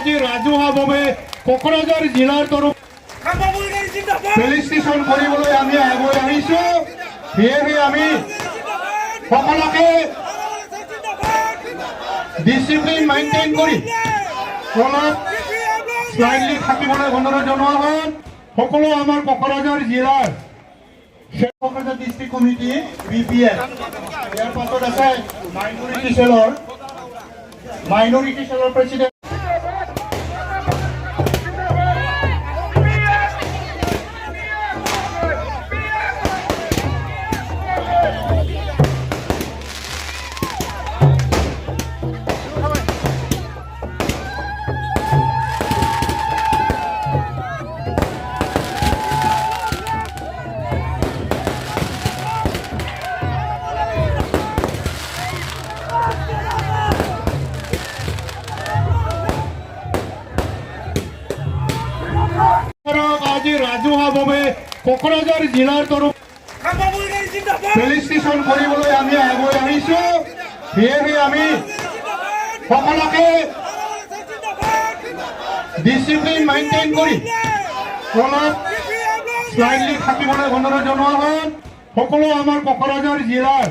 আজি ৰাজহুৱাভাৱে কোকৰাঝাৰ জিলাৰ তৰফ পুলিচ ষ্টেচন কৰিবলৈ আমি আগুৱাই আহিছো। সেয়েহে আমি সকলোকে ডিচিপ্লিন মেইনটেইন কৰি অলপ স্লাইডলি থাকিবলৈ অনুৰোধ জনোৱা হ'ল। সকলো আমাৰ কোকৰাঝাৰ জিলাৰ কোকৰাঝাৰ ডিষ্ট্ৰিক্ট কমিটি BPL, ইয়াৰ পাছত আছে মাইনৰিটি চেলৰ প্ৰেচিডেণ্ট আজি ৰাজহুৱাভাৱে কোকৰাঝাৰ জিলাৰ তৰফ পুলিচ ষ্টেচন কৰিবলৈ আমি আগুৱাই আহিছো। সেয়েহে আমি সকলোকে ডিচিপ্লিন মেইনটেইন কৰি অলপ স্লাইডলি থাকিবলৈ অনুৰোধ জনোৱা হ'ল। সকলো আমাৰ কোকৰাঝাৰ জিলাৰ